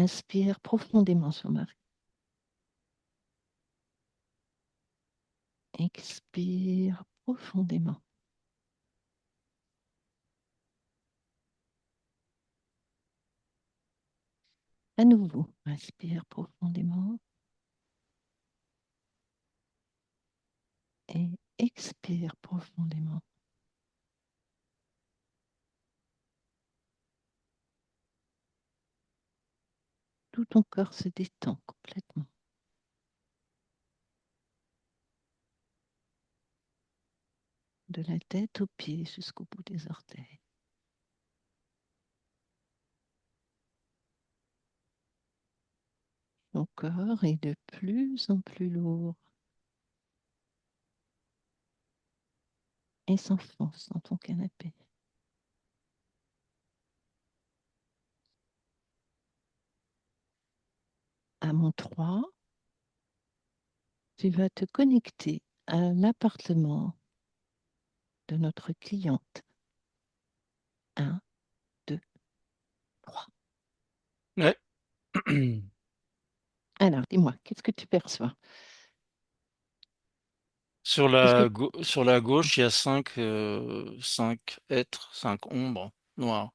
Inspire profondément, Jean-Marie. Expire profondément. À nouveau, inspire profondément et expire profondément. Tout ton corps se détend complètement. De la tête aux pieds jusqu'au bout des orteils. Ton corps est de plus en plus lourd et s'enfonce dans ton canapé. À mon 3, tu vas te connecter à l'appartement de notre cliente. 1, 2, 3. Ouais. Alors, dis-moi, qu'est-ce que tu perçois? Est-ce que Sur la gauche, il y a cinq êtres, cinq ombres noires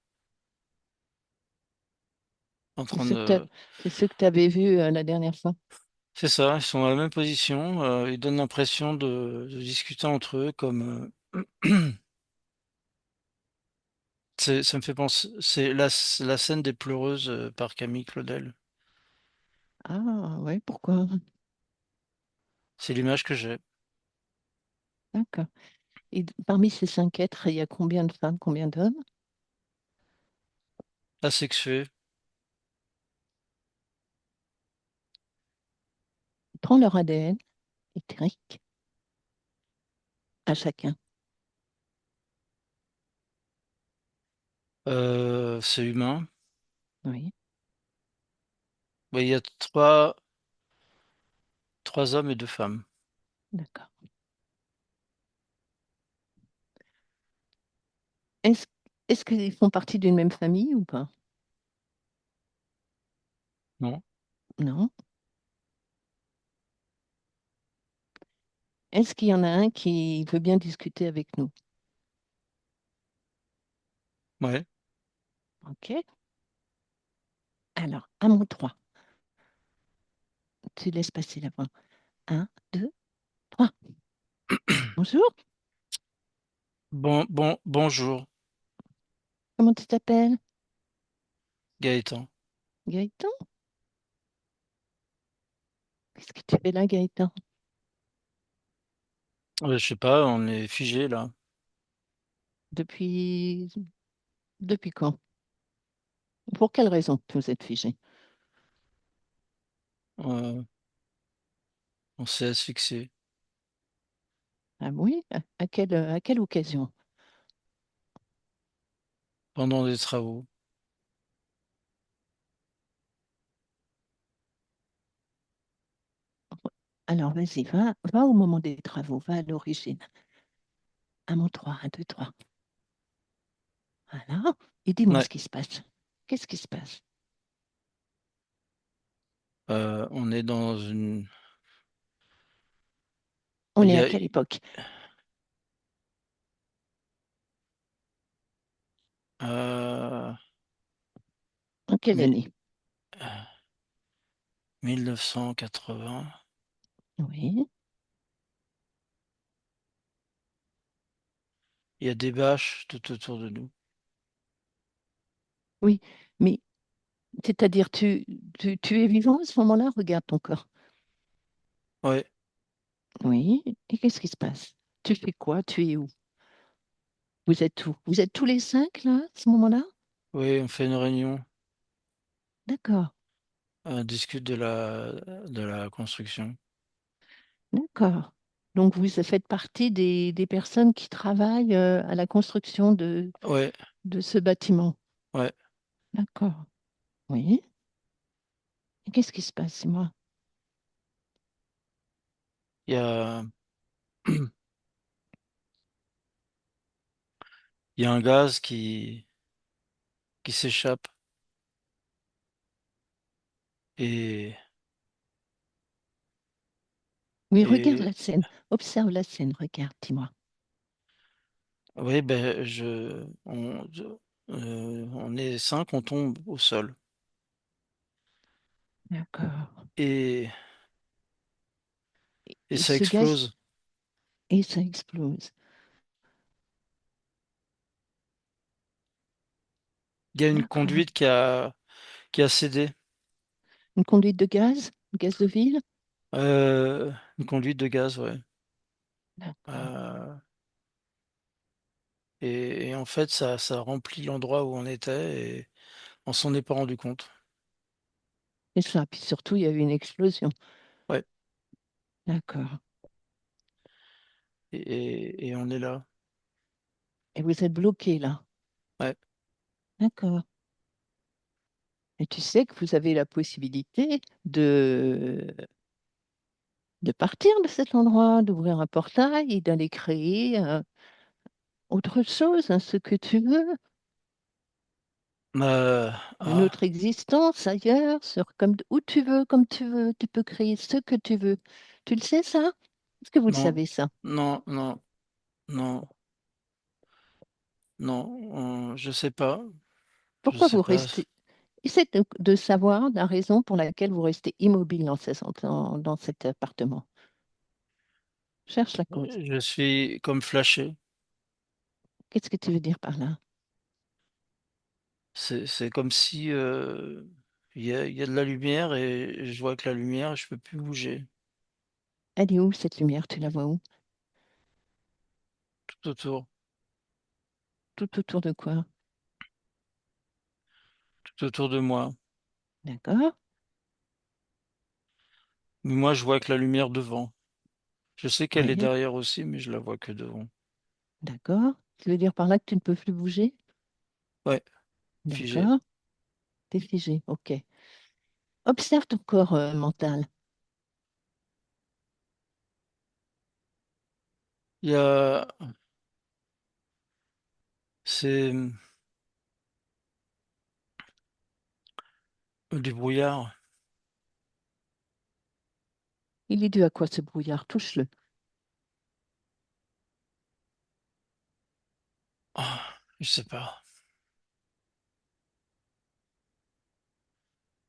en c'est train ce que de... tu avais vu la dernière fois? C'est ça, ils sont dans la même position. Ils donnent l'impression de discuter entre eux comme... ça me fait penser... C'est la scène des pleureuses par Camille Claudel. Ah, ouais, pourquoi? C'est l'image que j'ai. D'accord. Et parmi ces 5 êtres, il y a combien de femmes, combien d'hommes? Asexué. Prends leur ADN éthérique à chacun. C'est humain. Oui, Ouais, il y a trois hommes et deux femmes. d'accord. Est-ce, est-ce qu'ils font partie d'une même famille ou pas? Non? Non. Est-ce qu'il y en a un qui veut bien discuter avec nous? Ouais. OK. Alors, à mon 3, tu laisses passer la voix. 1, 2, 3. Bonjour, Bonjour, comment tu t'appelles? Gaëtan. Gaëtan? Qu'est-ce que tu fais là, Gaëtan? Je sais pas, on est figé là. Depuis, depuis quand? Pour quelle raison vous êtes figé? Euh, on s'est asphyxié Ah oui? À quelle occasion? pendant des travaux. Alors, vas-y, va au moment des travaux, va à l'origine. À mon 3, 1, 2, 3. Voilà. Et dis-moi Ouais. ce qui se passe. Qu'est-ce qui se passe? On est dans une. On Il est y à a quelle époque? euh, En quelle mi- année? 1980. Oui. Il y a des bâches tout autour de nous. Oui, mais c'est-à-dire, tu es vivant à ce moment-là? Regarde ton corps. Ouais. Oui. Et qu'est-ce qui se passe? Tu fais quoi? Tu es où? Vous êtes où? Vous êtes tous les 5 là, à ce moment-là? Oui, on fait une réunion. D'accord, On discute de la construction. d'accord. Donc, vous faites partie des personnes qui travaillent à la construction Ouais, de ce bâtiment. ouais. D'accord. Oui. Et qu'est-ce qui se passe, moi? Il y a, il y a un gaz qui s'échappe Et, Oui, regarde et la scène. Observe la scène. Regarde, dis-moi. oui, ben, on est cinq, on tombe au sol. D'accord. Et, et Et ça ce gaz, explose. et ça explose. Il y a une D'accord. conduite qui a cédé. Une conduite de gaz? Gaz de ville? Une conduite de gaz, ouais. D'accord. Euh, et en fait, ça remplit l'endroit où on était et on s'en est pas rendu compte. Et ça, puis surtout, il y a eu une explosion. Ouais. D'accord. Et on est là. Et vous êtes bloqué là. Ouais. D'accord. Et tu sais que vous avez la possibilité de partir de cet endroit, d'ouvrir un portail et d'aller créer autre chose, hein, ce que tu veux, Euh, une ah, autre existence ailleurs, comme où tu veux, comme tu veux. Tu peux créer ce que tu veux. Tu le sais, ça? Est-ce que vous le non, savez, ça? non, non, non, non, je sais pas. Je Pourquoi sais vous pas. restez... Essaie de savoir la raison pour laquelle vous restez immobile dans cet appartement. Cherche la cause. Je suis comme flashé. Qu'est-ce que tu veux dire par là? C'est comme si il y a de la lumière et je vois que la lumière, je peux plus bouger Elle est où, cette lumière? Tu la vois où? tout autour, Tout autour de quoi? tout autour de moi. D'accord? Mais moi, je vois que la lumière devant. Je sais qu'elle est Oui, derrière aussi, mais je la vois que devant. d'accord. Tu veux dire par là que tu ne peux plus bouger? Ouais, figé. D'accord. T'es figé, ok. Observe ton corps mental. Il y a, c'est du brouillard. Il est dû à quoi ce brouillard? Touche-le. Je sais pas.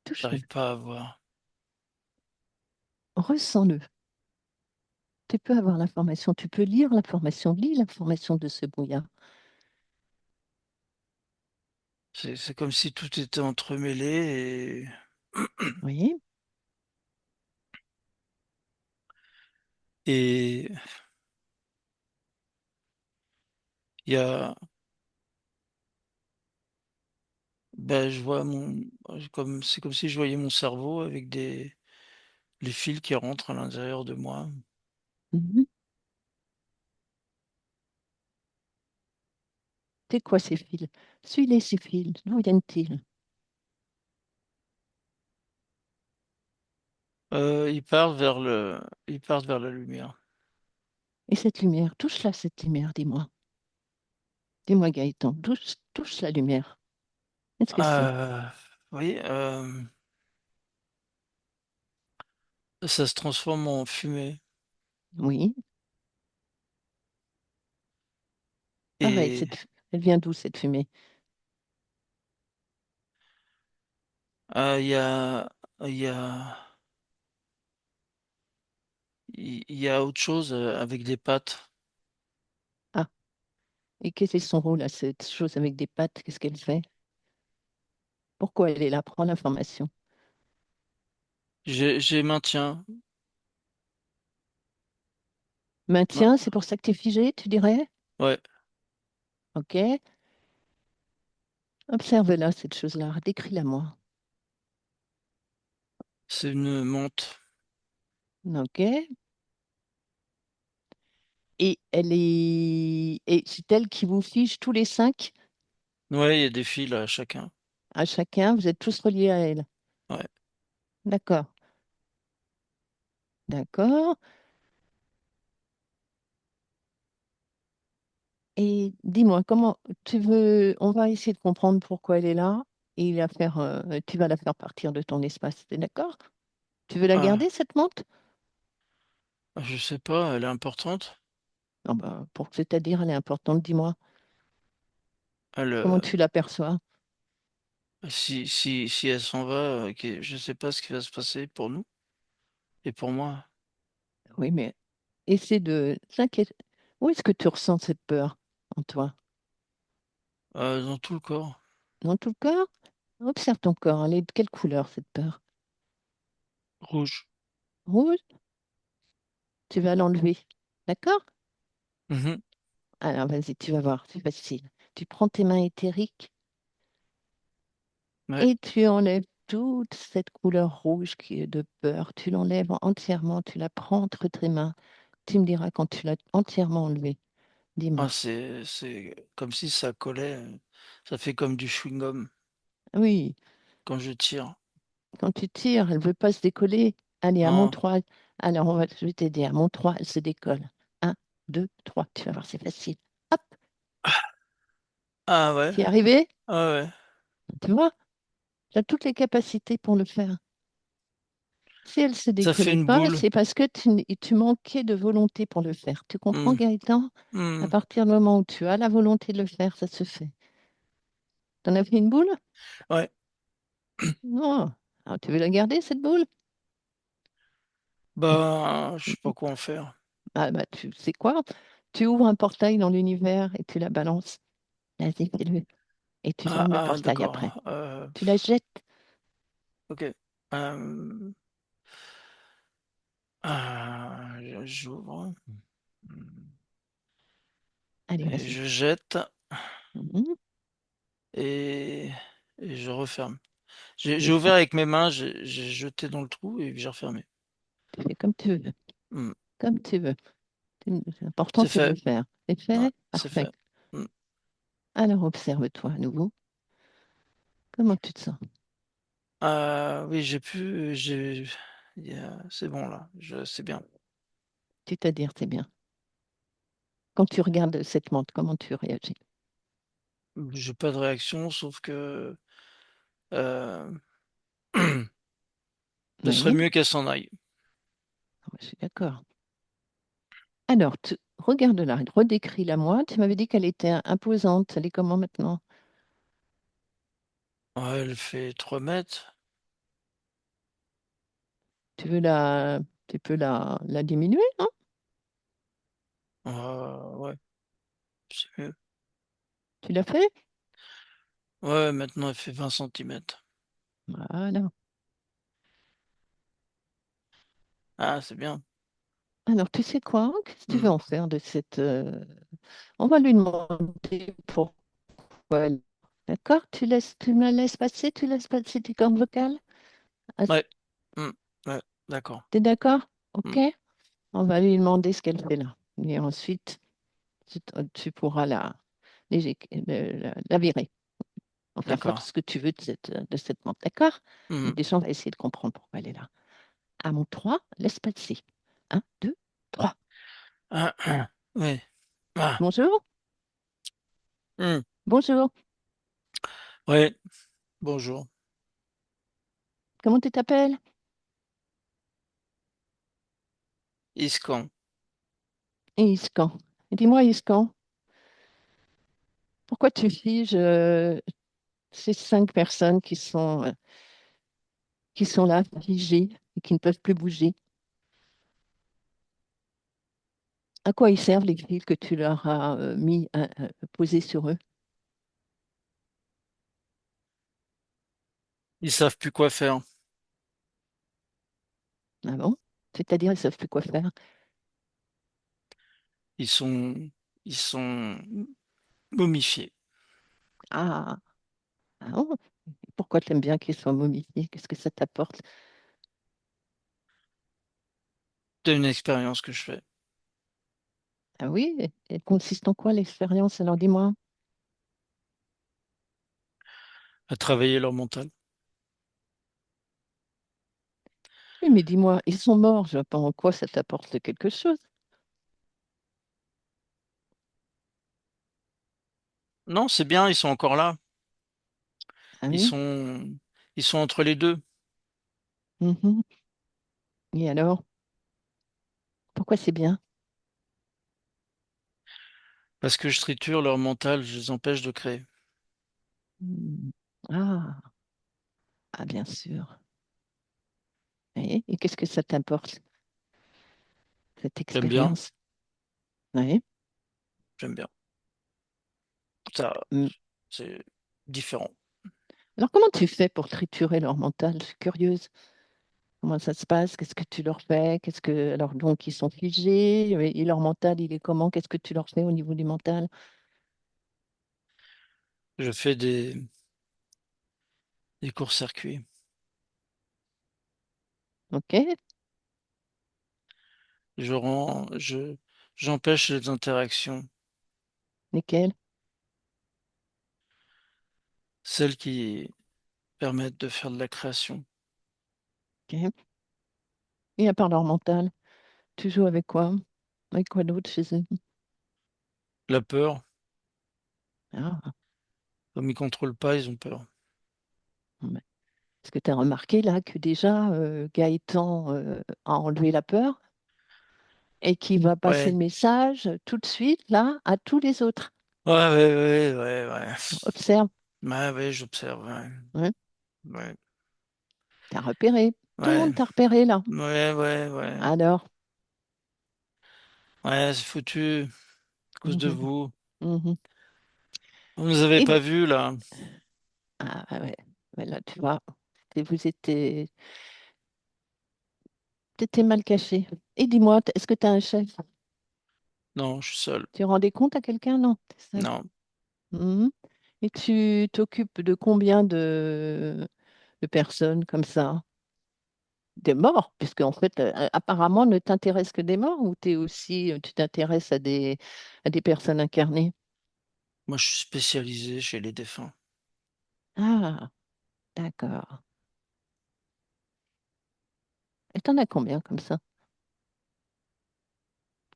Touche-le. J'arrive pas à voir. Ressens-le. Tu peux avoir l'information, tu peux lire l'information, lis l'information de ce brouillard. C'est comme si tout était entremêlé Oui, et il y a, ben, je vois c'est comme si je voyais mon cerveau avec les fils qui rentrent à l'intérieur de moi. mhm. C'est quoi ces fils? Suis-les, ces fils. D'où viennent-ils? Ils partent vers la lumière. Et cette lumière, touche-la, cette lumière, dis-moi. Dis-moi, Gaëtan, touche la lumière. Qu'est-ce que c'est? Euh, oui, ça se transforme en fumée. Oui, pareil, Et elle vient d'où cette fumée? il y a, il y a, il y a autre chose avec des pattes. Ah, et quel est son rôle à cette chose avec des pattes? Qu'est-ce qu'elle fait? Pourquoi elle est là? Prends l'information. J'ai maintien. Maintien, c'est pour ça que tu es figé, tu dirais? Ouais, Ok. Observe-la, cette chose-là. Décris-la moi. c'est une menthe. Ok. Et elle est. Et c'est elle qui vous fige tous les cinq Ouais, il y a des fils à chacun. à chacun. Vous êtes tous reliés à elle. Ouais. D'accord. D'accord. Et dis-moi, comment tu veux. On va essayer de comprendre pourquoi elle est là. et tu vas la faire partir de ton espace. T'es d'accord? Tu veux la Ah, garder, cette montre? je sais pas, elle est importante. Ah bah, c'est-à-dire, elle est importante, dis-moi. Elle, Comment tu l'aperçois? si elle s'en va, je sais pas ce qui va se passer pour nous et pour moi. Oui, mais essaie de t'inquiète. Où est-ce que tu ressens cette peur en toi? Dans tout le corps. Dans tout le corps? Observe ton corps. Elle est de quelle couleur, cette peur? Rouge. Rouge? Tu vas l'enlever. D'accord? Mhm. Alors, vas-y, tu vas voir, c'est facile. Tu prends tes mains éthériques Ouais. et tu enlèves toute cette couleur rouge qui est de peur. Tu l'enlèves entièrement, tu la prends entre tes mains. Tu me diras quand tu l'as entièrement enlevée. Ah, Dis-moi. c'est comme si ça collait. Ça fait comme du chewing-gum Oui, quand je tire. quand tu tires, elle ne veut pas se décoller. Allez, à mon Non. 3. Alors, je vais t'aider. À mon 3, elle se décolle. Un, 2, 3. Tu vas voir, c'est facile. Hop, Ah ouais. tu es arrivé? Ah ouais. Tu vois, tu as toutes les capacités pour le faire. Si elle ne se Ça fait décollait une pas, boule. c'est parce que tu manquais de volonté pour le faire. Tu comprends, Hmm. Gaëtan? À Hmm. partir du moment où tu as la volonté de le faire, ça se fait. T'en as fait une boule? Ouais. Non. Alors, tu veux la garder, cette boule? Bah, je sais pas quoi en faire. Ah, bah, tu sais quoi? Tu ouvres un portail dans l'univers et tu la balances. Vas-y, fais-le. Et tu Ah, fermes le ah, portail après. d'accord. Tu la jettes. Ok. Euh, j'ouvre. Hmm. Allez, Et vas-y. je jette Mhm. et, et je referme. C'est J'ai ça. ouvert avec mes mains, j'ai jeté dans le trou et puis j'ai refermé. Tu fais comme tu veux. Hmm. Comme tu veux. L'important, C'est c'est de le fait. faire. C'est Ouais, fait? c'est Parfait. fait. Hmm. Alors, observe-toi à nouveau. Comment tu te sens? Oui, c'est bon là, c'est bien. C'est-à-dire, c'est bien. Quand tu regardes cette montre, comment tu réagis? J'ai pas de réaction, sauf que euh, ce serait Oui, mieux qu'elle s'en aille. je suis d'accord. Alors, regarde-la, redécris-la moi. Tu m'avais dit qu'elle était imposante. Elle est comment maintenant? Ouais, elle fait 3 mètres. Tu veux la, tu peux la diminuer, hein? Ouais, c'est mieux. Tu l'as fait? Ouais, maintenant elle fait 20 centimètres. Voilà. Ah, c'est bien. Alors, tu sais quoi? Qu'est-ce que tu Hmm. veux en faire de cette... On va lui demander pourquoi elle... D'accord? Tu me la laisses passer? Tu laisses passer tes cordes vocales? Ah, Ouais. Hmm. Ouais, d'accord. t'es d'accord? Hmm. OK? On va lui demander ce qu'elle fait là. Et ensuite, tu pourras la virer. En faire D'accord. ce que tu veux de cette montre. D'accord? Mais Hmm. déjà, on va essayer de comprendre pourquoi elle est là. À mon 3, laisse passer. Un, 2, 3. Ouais. Ah. Bonjour. Hmm. Bonjour. Ouais, bonjour. Comment tu t'appelles? Iscan. Iscan. Dis-moi, Iscan, pourquoi tu figes ces 5 personnes qui sont là, figées, et qui ne peuvent plus bouger? À quoi ils servent les fils que tu leur as posés sur eux? Ils savent plus quoi faire. Ah bon? C'est-à-dire, ils ne savent plus quoi faire. Ils sont, ils sont momifiés. Ah, ah bon? Pourquoi tu aimes bien qu'ils soient momifiés? Qu'est-ce que ça t'apporte? C'est une expérience que je fais. Ah oui? Elle consiste en quoi l'expérience? Alors dis-moi. À travailler leur mental. Oui, mais dis-moi, ils sont morts, je vois pas en quoi ça t'apporte quelque chose. Non, c'est bien, ils sont encore là. Ah Ils oui? sont, ils sont entre les deux. Mhm. Et alors, pourquoi c'est bien? Parce que je triture leur mental, je les empêche de créer. Hmm. Ah, ah, bien sûr. Et qu'est-ce que ça t'importe, cette J'aime bien, expérience? Oui. j'aime bien. Ça, Hmm. c'est différent. Alors, comment tu fais pour triturer leur mental? Je suis curieuse. Comment ça se passe? Qu'est-ce que tu leur fais? Qu'est-ce que alors donc ils sont figés et leur mental il est comment? Qu'est-ce que tu leur fais au niveau du mental? Je fais des courts-circuits. Ok, J'empêche les interactions, nickel. celles qui permettent de faire de la création. Ok. Et à part leur mental, tu joues avec quoi? Avec quoi d'autre chez eux? La peur, Ah, comme ils contrôlent pas, ils ont peur. ouais. Est-ce que tu as remarqué là que déjà Gaëtan a enlevé la peur et qu'il va passer Ouais, le message tout de suite là à tous les autres? ouais, ouais, ouais, ouais, ouais. Observe, Ouais, ouais, j'observe, ouais. hein, Ouais, t'as repéré. Tout le ouais, monde t'a repéré là. ouais, ouais, ouais. Alors, Ouais, c'est foutu, à cause de mhm, vous. mhm. Vous nous avez Et pas vus, là. ah ouais, ouais, là tu vois, vous étiez, t'étais mal caché. Et dis-moi, est-ce que tu as un chef? Non, je suis seul. Tu rendais compte à quelqu'un? Non, t'es seul. Non. Mhm. Et tu t'occupes de combien de personnes comme ça? Des morts, puisque en fait, apparemment, ne t'intéresse que des morts ou t'es aussi, tu t'intéresses à des personnes incarnées? Moi, je suis spécialisé chez les défunts. Ah, d'accord. Et t'en as combien comme ça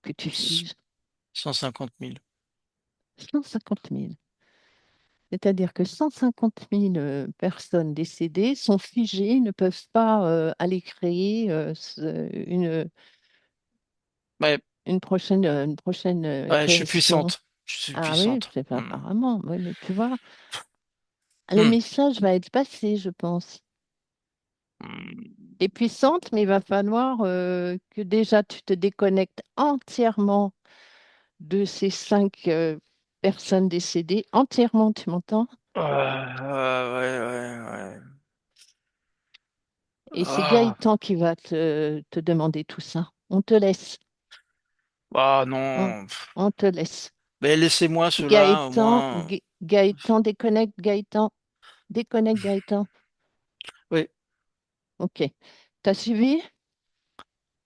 que tu C- figes? 150 000. 150 000. C'est-à-dire que 150 000 personnes décédées sont figées, ne peuvent pas aller créer Ouais, une prochaine ouais, je suis création. puissante. Je suis Ah oui, puissante. c'est pas Hmm. apparemment. Oui, mais tu vois, le Hmm. message va être passé, je pense. Hmm. Tu es puissante, mais il va falloir que déjà tu te déconnectes entièrement de ces 5 personnes décédées. Entièrement, tu m'entends? Ouais, ouais, ouais. Et c'est Ah, Gaëtan qui va te demander tout ça. On te laisse. ah On, non. on te laisse. Mais laissez-moi cela, au moins. Gaëtan, déconnecte Gaëtan. Déconnecte Gaëtan. Oui, OK. T'as suivi?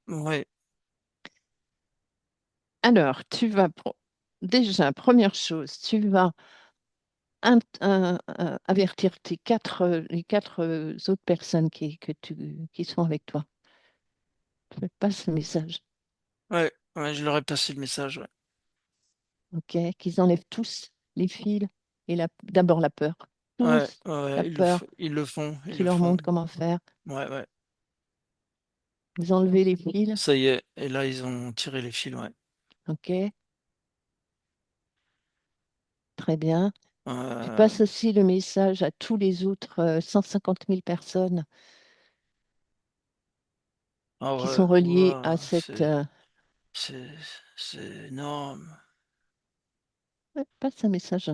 oui, Alors, déjà, première chose, tu vas avertir les quatre autres personnes qui sont avec toi. Je passe le message. ouais, ouais, je leur ai passé le message, ouais. OK? Qu'ils enlèvent tous les fils et d'abord la peur. Ouais, Tous ouais, la ouais, peur. ils le font, ils Tu le leur font. montres comment faire. Ouais, ouais. Vous enlevez les fils. Ça y est. Et là, ils ont tiré les fils, ouais. OK? Très bien. Tu Euh, passes aussi le message à tous les autres 150 000 personnes ah qui ouais, sont reliées ouah, à cette... c'est, c'est énorme. ouais, passe un message.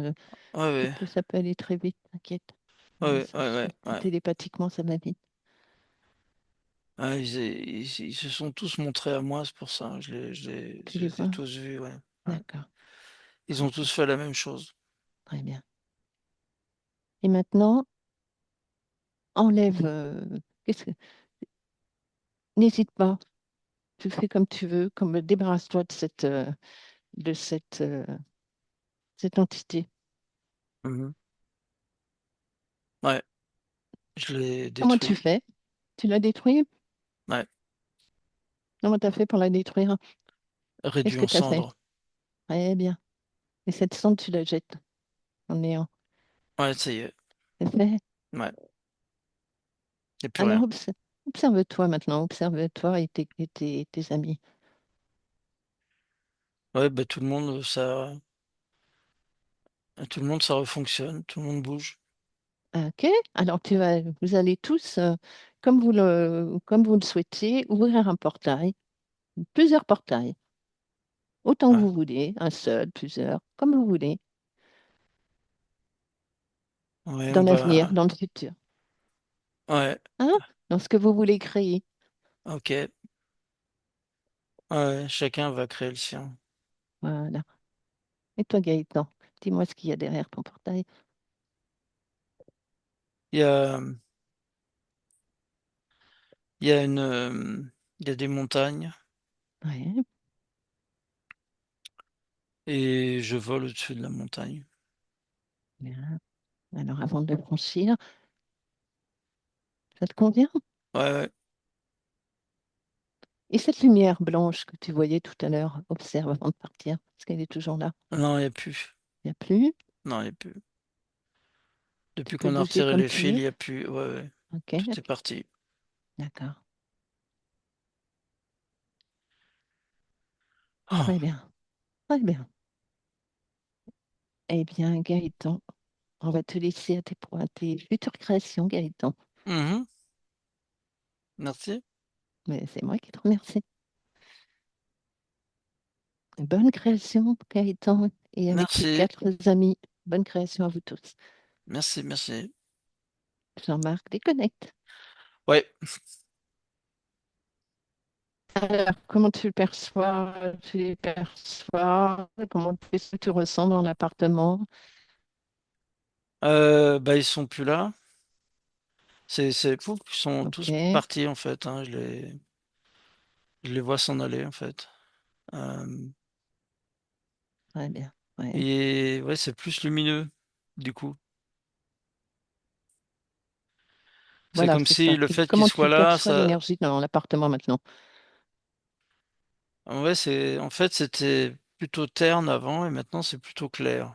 Ouais, ouais, Ça peut aller très vite, t'inquiète. Un ouais, message ouais, ouais, ouais. télépathiquement, ça va vite. Ouais, ils se sont tous montrés à moi, c'est pour ça. Tu Je les les ai vois? tous vus, ouais. Ouais. D'accord. Ils ont OK. tous fait la même chose. Très bien. Et maintenant, enlève. Qu'est-ce que... N'hésite pas. Tu fais comme tu veux, comme débarrasse-toi de cette entité. Mhm. Ouais, je l'ai Comment tu détruit. fais? Tu l'as détruit? Ouais, Comment tu as fait pour la détruire? Qu'est-ce réduit que en tu as fait? cendres. Très bien. Et cette cendre, tu la jettes en néant. Ouais, ça y est. C'est fait? Ouais, y a plus Alors rien. observe-toi maintenant, observe-toi et tes amis. Ouais, bah tout le monde, ça refonctionne, tout le monde bouge. Ok? Alors vous allez tous, comme vous le souhaitez, ouvrir un portail, plusieurs portails, autant que Ouais, vous voulez, un seul, plusieurs, comme vous voulez, ouais, dans on l'avenir, va, dans le futur. ouais, Hein? Dans ce que vous voulez créer. ok, ouais, chacun va créer le sien. Voilà. Et toi, Gaëtan, dis-moi ce qu'il y a derrière ton portail. Il y a, il y a il y a des montagnes Ouais, et je vole au-dessus de la montagne. bien. Alors, avant de le franchir, ça te convient? Ouais, ouais. Et cette lumière blanche que tu voyais tout à l'heure, observe avant de partir, parce qu'elle est toujours là. Non, il n'y a plus. Il n'y a plus. Non, il n'y a plus. Tu Depuis peux qu'on a bouger retiré comme les tu fils, il veux. n'y a plus. Ouais, ouais. Ok, Tout est ok. parti. D'accord. Oh. Très bien. Très bien. Eh bien, Gaëtan, on va te laisser à tes futures créations, Gaëtan. Mhm. Merci. Mais c'est moi qui te remercie. Bonne création, Gaëtan, et avec tes Merci. 4 amis. Bonne création à vous tous. Merci, merci. Jean-Marc, déconnecte. Ouais. Alors, comment tu le perçois? Tu les perçois? Qu'est-ce que tu ressens dans l'appartement? Bah, ils sont plus là. C'est fou. Ils sont tous Ok, partis, en fait, hein. Je les vois s'en aller, en fait. Euh, très bien. Ouais. et ouais, c'est plus lumineux, du coup. C'est Voilà, comme c'est si ça. le fait qu'ils Comment soient tu là, perçois ça. l'énergie dans l'appartement maintenant? Ouais, en fait, c'était plutôt terne avant et maintenant c'est plutôt clair.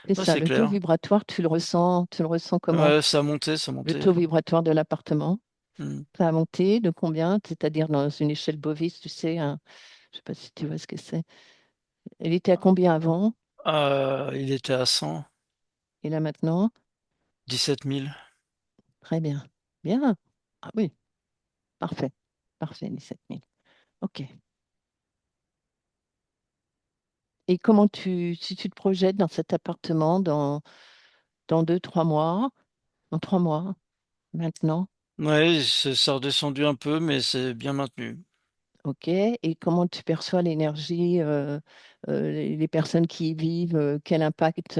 C'est Ouais, ça, c'est le taux clair. vibratoire, tu le ressens comment? Ouais, ça a monté, ça a Le monté. taux vibratoire de l'appartement, Hmm. ça a monté de combien? C'est-à-dire dans une échelle Bovis, tu sais, je ne sais pas si tu vois ce que c'est. Elle était à combien avant? Il était à 100, Et là maintenant? 17 000. Très bien. Bien. Ah oui, parfait. Parfait, les 7 000. OK. Et si tu te projettes dans cet appartement dans 2, 3 mois, dans 3 mois, maintenant, Ouais, ça a redescendu un peu, mais c'est bien maintenu. ok? Et comment tu perçois l'énergie, les personnes qui y vivent, quel impact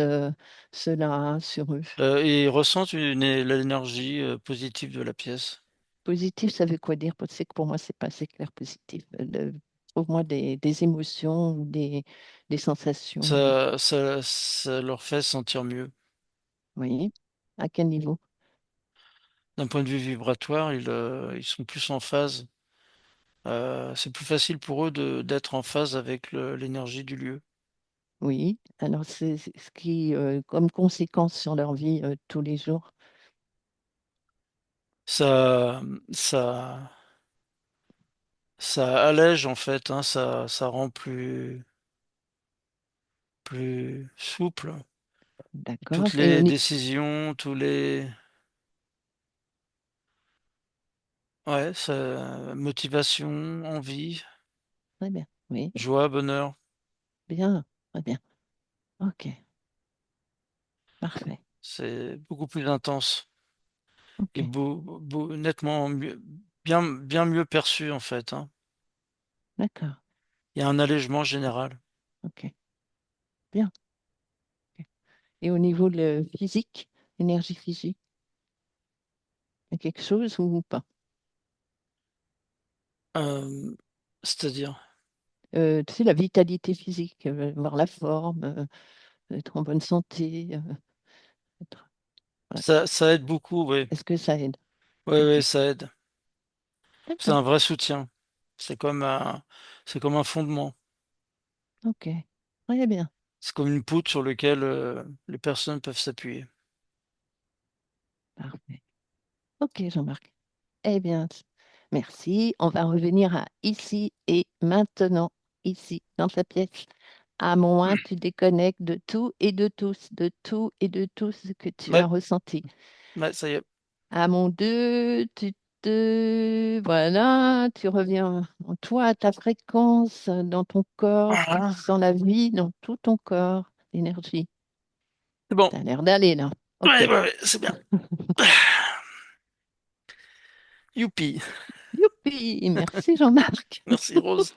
cela a sur eux? Et ils ressentent l'énergie positive de la pièce. Positif, ça veut quoi dire? C'est que pour moi, c'est pas assez clair positif. Trouve-moi des émotions ou des sensations. Ça leur fait sentir mieux. Oui. À quel niveau? D'un point de vue vibratoire, ils sont plus en phase. C'est plus facile pour eux d'être en phase avec l'énergie du lieu. Oui. Alors, c'est ce qui, comme conséquence sur leur vie tous les jours. Ça, ça, ça allège en fait, hein, ça rend plus souple D'accord. toutes les décisions, ouais, motivation, envie, Très bien. Oui. joie, bonheur. Bien. Très bien. OK. Parfait. C'est beaucoup plus intense et OK. nettement mieux, bien mieux perçu en fait, hein. D'accord. Il y a un allègement général. OK. Bien. OK. Et au niveau physique, énergie physique, il y a quelque chose ou pas? Euh, C'est-à-dire, Tu sais, la vitalité physique, voir la forme, être en bonne santé. Voilà. ça aide beaucoup, oui. Est-ce que ça aide? Oui, OK. oui, ça aide. C'est D'accord. un vrai soutien. C'est comme un fondement. OK. Très bien. C'est comme une poutre sur laquelle les personnes peuvent s'appuyer. Parfait. Ok, Jean-Marc. Eh bien, merci. On va revenir à ici et maintenant, ici, dans ta pièce. À mon un, tu déconnectes de tout et de tout et de tout ce que tu as Ouais, ressenti. ouais, ça y est. À mon 2, voilà, tu reviens en toi, à ta fréquence, dans ton corps, tu Voilà. sens la vie dans tout ton corps, l'énergie. C'est bon. T'as l'air d'aller là. Ok. Ouais, ouais, ouais, c'est bien. Youpi. Youpi, merci Jean-Marc. Merci Rose.